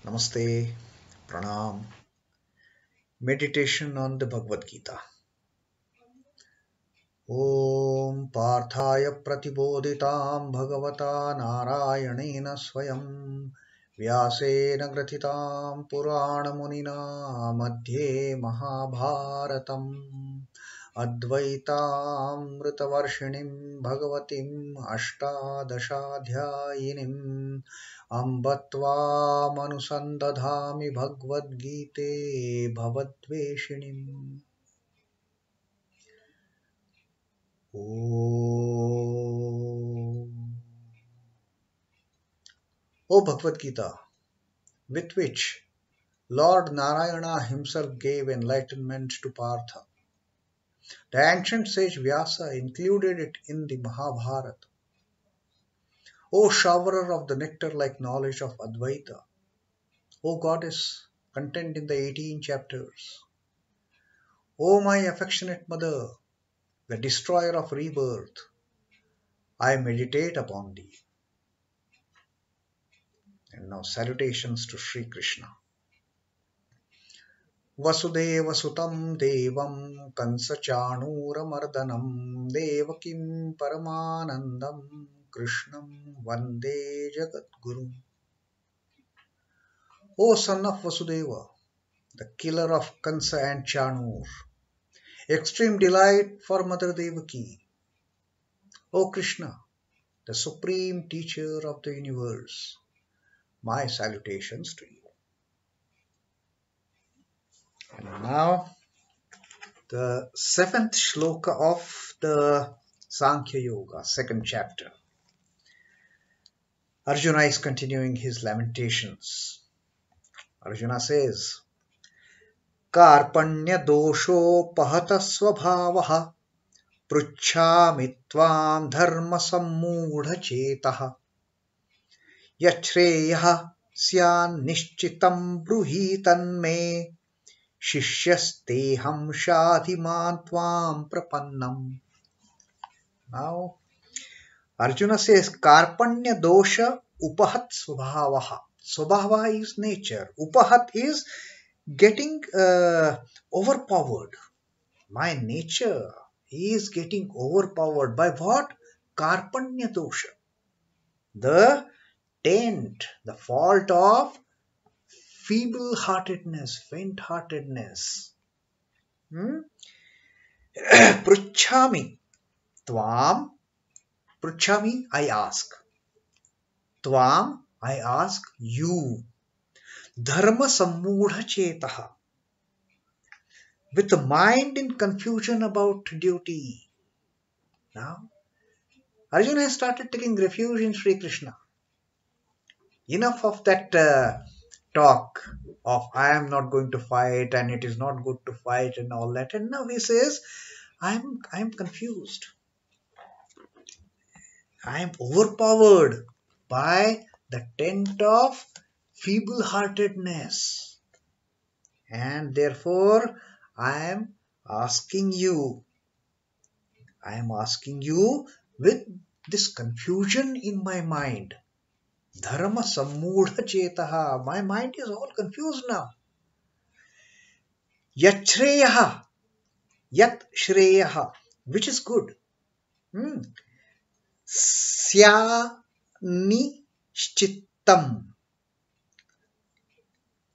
Namaste, Pranam. Meditation on the Bhagavad Gita. Om Parthaya Pratibodhitam Bhagavata Narayanena Swayam Vyasena Gratitam Purana Munina Madhye Mahabharatam Advaitam Ritavarshinim Bhagavatim Ashtadashadhyayinim Ambatva Manusandadhami Bhagavad Gite Bhavadveshinim. O Bhagavad Gita, with which Lord Narayana himself gave enlightenment to Partha, the ancient sage Vyasa included it in the Mahabharata. O showerer of the nectar-like knowledge of Advaita, O goddess contained in the 18 chapters, O my affectionate mother, the destroyer of rebirth, I meditate upon thee. And now salutations to Sri Krishna. Vasudeva sutam devam kansachanuramardanam devakim paramanandam krishnam vande jagadguru. O son of Vasudeva, the killer of Kansa and Chanur, extreme delight for Mother Devaki. O Krishna, the supreme teacher of the universe, my salutations to you. And now, the 7th Shloka of the Sankhya Yoga, 2nd chapter. Arjuna is continuing his lamentations. Arjuna says, kārpaṇya-doṣhopahata-svabhāvaḥ pṛichchhāmi tvāṁ dharma-sammūḍha-chetāḥ yach-chhreyaḥ syānniśhchitaṁ brūhi tanme śhiṣhyaste śhādhi tvāṁ prapannam. Now, Arjuna says, kārpaṇya-doṣhopahata-svabhāvaḥ. Svabhāva is nature. Upahat is getting overpowered. My nature is getting overpowered by what? Kārpaṇya-doṣha. The taint, the fault of feeble-heartedness, faint-heartedness. Pṛichchhāmi tvāṁ. Pṛichchhāmi, I ask. Tvāṁ, I ask you. Dharma-sammūḍha-chetāḥ. With the mind in confusion about duty. Now, Arjuna has started taking refuge in Sri Krishna. Enough of that talk of I am not going to fight and it is not good to fight and all that. And now he says, I am confused. I am overpowered by the taint of feeble-heartedness. And therefore, I am asking you with this confusion in my mind. Dharma-sammūḍha-chetāḥ. My mind is all confused now. Yach-chhreyaḥ. Yach-chhreyaḥ. Which is good. Syānniśhchitaṁ.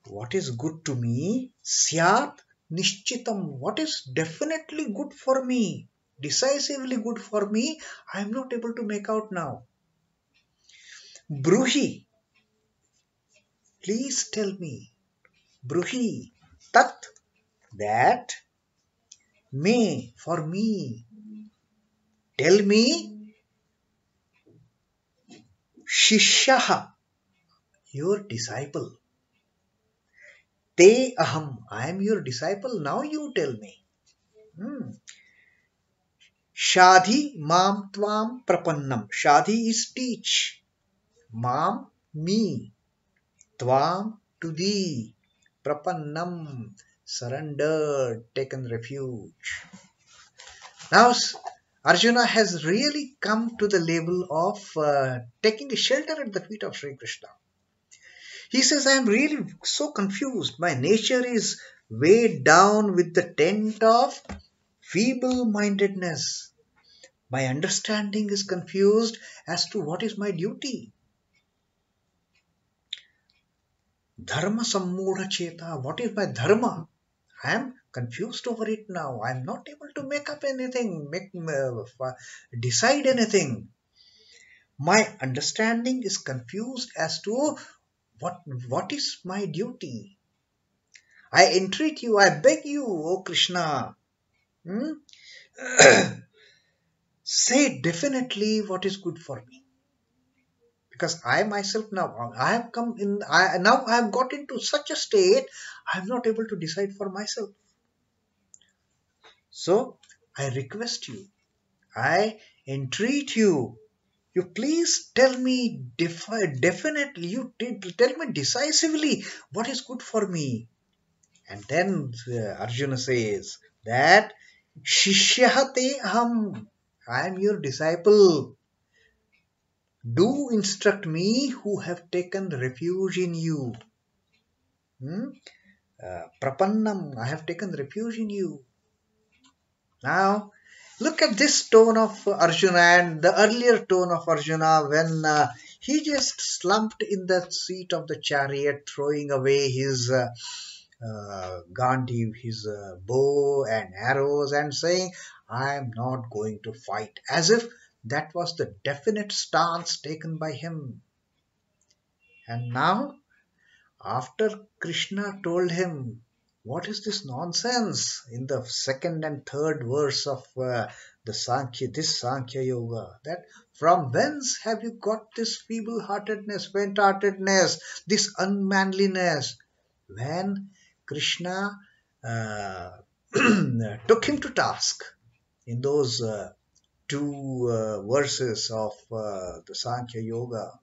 What is good to me? Syānniśhchitaṁ. What is definitely good for me? Decisively good for me? I am not able to make out now. Brūhi. Please tell me. Brūhi. Tat. That. Me. For me. Tell me. Śhiṣhyaste. Your disciple. Te aham. I am your disciple. Now you tell me. Śhādhi mam tvāṁ prapannam. Śhādhi is teach. Mam, me. Tvāṁ, to thee. Prapannam, surrendered, taken refuge. Now, Arjuna has really come to the level of taking a shelter at the feet of Sri Krishna. He says, I am really so confused. My nature is weighed down with the tent of feeble-mindedness. My understanding is confused as to what is my duty. Dharma-sammūḍha-chetāḥ. What is my dharma? I am confused over it now. I am not able to make up anything, decide anything. My understanding is confused as to what is my duty. I entreat you, I beg you, O Krishna. Say definitely what is good for me. Because I myself now, I have come in, now I have got into such a state, I am not able to decide for myself. So, I request you, I entreat you, you please tell me definitely, you tell me decisively what is good for me. And then Arjuna says that śhiṣhyaste aham, I am your disciple. Do instruct me who have taken refuge in you. Prapannam, I have taken refuge in you. Now, look at this tone of Arjuna and the earlier tone of Arjuna when he just slumped in the seat of the chariot, throwing away his Gandhi, his bow and arrows, and saying, I am not going to fight, as if that was the definite stance taken by him. And now, after Krishna told him, what is this nonsense in the second and third verse of this Sankhya Yoga, that from whence have you got this feeble-heartedness, faint-heartedness, this unmanliness? When Krishna took him to task in those two verses of the Sankhya Yoga,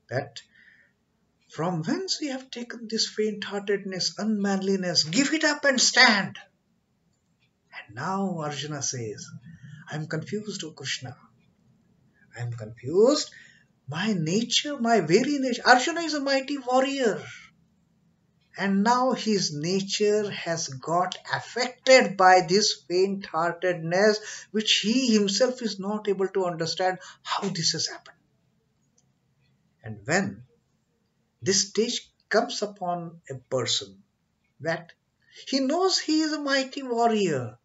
that from whence we have taken this faint-heartedness, unmanliness, give it up and stand. And now Arjuna says, I am confused, O Krishna. I am confused. My nature, my very nature. Arjuna is a mighty warrior. And now his nature has got affected by this faint-heartedness, which he himself is not able to understand how this has happened. And when this stage comes upon a person, that he knows he is a mighty warrior,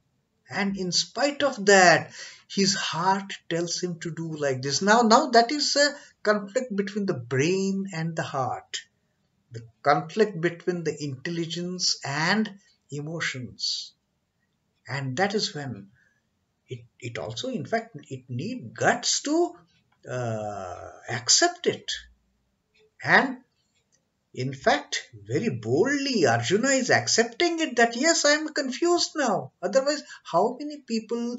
and in spite of that, his heart tells him to do like this. Now that is a conflict between the brain and the heart. The conflict between the intelligence and emotions. And that is when it also, in fact, it needs guts to accept it. And in fact, very boldly, Arjuna is accepting it that yes, I am confused now. Otherwise, how many people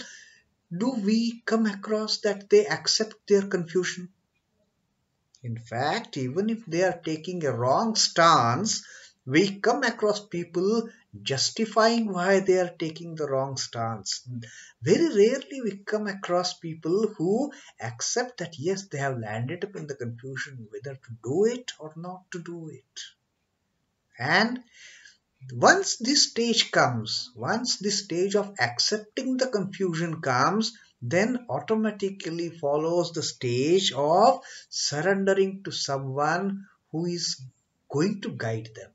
do we come across that they accept their confusion? In fact, even if they are taking a wrong stance, we come across people justifying why they are taking the wrong stance. Very rarely we come across people who accept that yes, they have landed up in the confusion whether to do it or not to do it. And once this stage comes, once this stage of accepting the confusion comes, then automatically follows the stage of surrendering to someone who is going to guide them,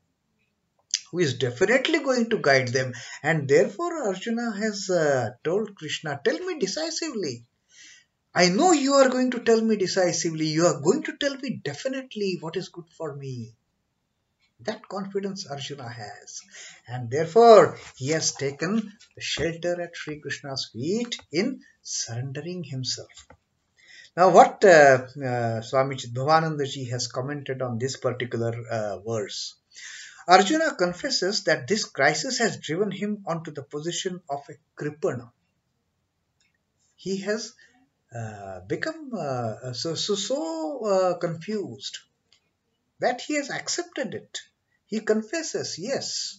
who is definitely going to guide them. And therefore Arjuna has told Krishna, tell me decisively. I know you are going to tell me decisively. You are going to tell me definitely what is good for me. That confidence Arjuna has, and therefore he has taken the shelter at Sri Krishna's feet in surrendering himself. Now what Swami Chidbhavananda ji has commented on this particular verse. Arjuna confesses that this crisis has driven him onto the position of a kripana. He has become so confused that he has accepted it. He confesses, yes,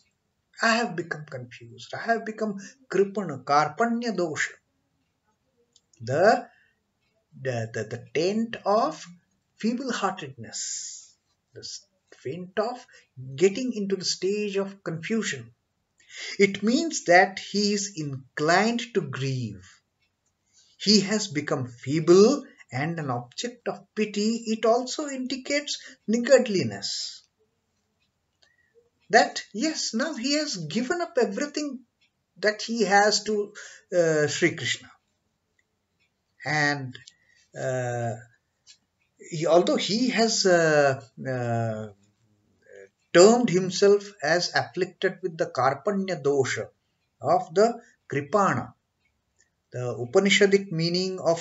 I have become confused. I have become kripana, kārpaṇya-doṣha. The taint of feeble-heartedness. The faint of getting into the stage of confusion. It means that he is inclined to grieve. He has become feeble and an object of pity. It also indicates niggardliness. That, yes, now he has given up everything that he has to Sri Krishna. And although he has termed himself as afflicted with the kārpaṇya-doṣha of the kripana. The Upanishadic meaning of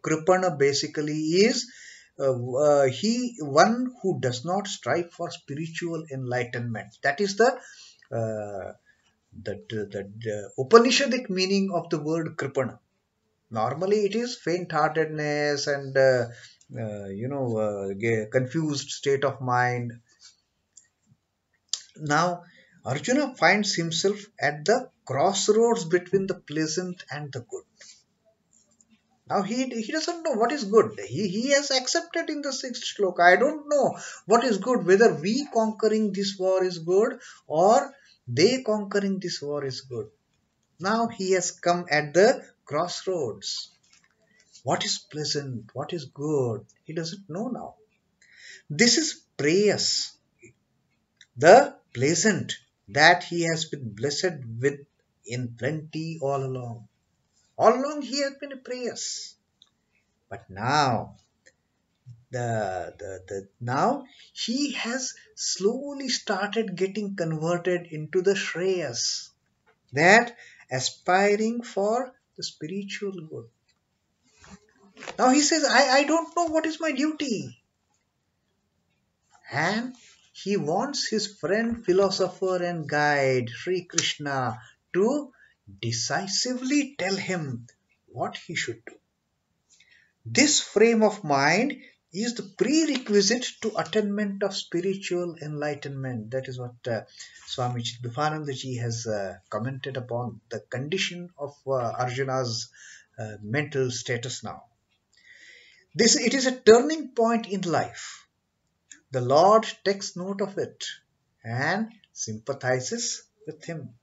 kripana basically is one who does not strive for spiritual enlightenment. That is the Upanishadic meaning of the word kripana. Normally it is faint-heartedness and confused state of mind. Now Arjuna finds himself at the crossroads between the pleasant and the good. Now he doesn't know what is good. He has accepted in the 6th shloka, I don't know what is good, whether we conquering this war is good or they conquering this war is good. Now he has come at the crossroads. What is pleasant? What is good? He doesn't know now. This is prayas, the pleasant that he has been blessed with in plenty all along. All along he has been a prayas. But now, now he has slowly started getting converted into the shreyas, that aspiring for the spiritual good. Now he says, I don't know what is my duty. And he wants his friend, philosopher and guide, Sri Krishna, to decisively tell him what he should do. This frame of mind is the prerequisite to attainment of spiritual enlightenment. That is what Swami Chidbhavananda ji has commented upon the condition of Arjuna's mental status now. It is a turning point in life. The Lord takes note of it and sympathizes with him.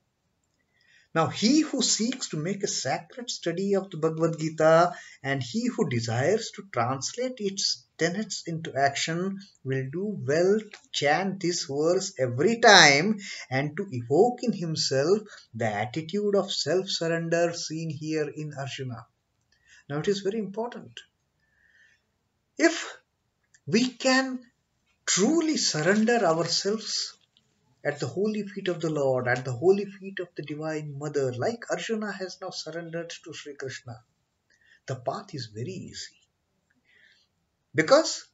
Now, he who seeks to make a sacred study of the Bhagavad Gita and he who desires to translate its tenets into action will do well to chant this verse every time and to evoke in himself the attitude of self-surrender seen here in Arjuna. Now, it is very important. If we can truly surrender ourselves at the holy feet of the Lord, at the holy feet of the Divine Mother, like Arjuna has now surrendered to Sri Krishna, the path is very easy. Because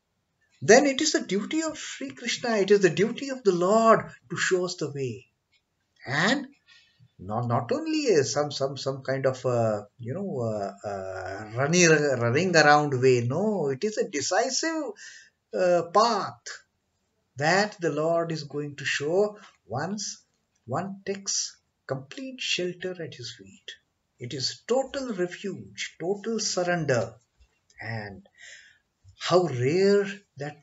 then it is the duty of Sri Krishna, it is the duty of the Lord to show us the way. And not only some kind of running around way. No, it is a decisive path that the Lord is going to show once one takes complete shelter at his feet. It is total refuge, total surrender, and how rare that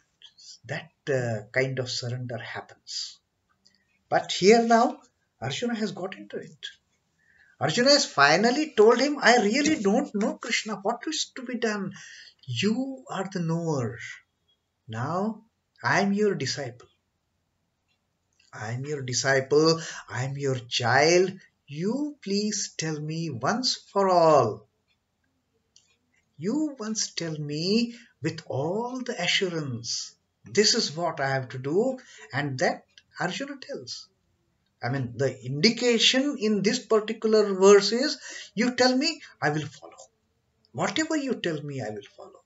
kind of surrender happens. But here now, Arjuna has got into it. Arjuna has finally told him, I really don't know, Krishna, what is to be done. You are the knower. Now, I am your disciple. I am your disciple. I am your child. You please tell me once for all. You once tell me with all the assurance. This is what I have to do. And that Arjuna tells. I mean, the indication in this particular verse is, you tell me, I will follow. Whatever you tell me, I will follow.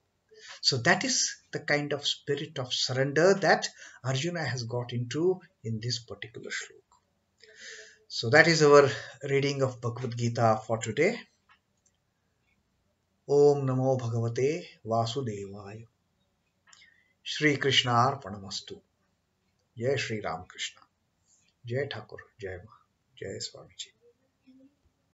So that is the kind of spirit of surrender that Arjuna has got into in this particular shloka. So that is our reading of Bhagavad Gita for today. Om Namo Bhagavate Vasudevaya. Shri Krishna Arpanamastu. Jai Shri Ram Krishna. Jai Thakur. Jai Ma. Jai Swamiji.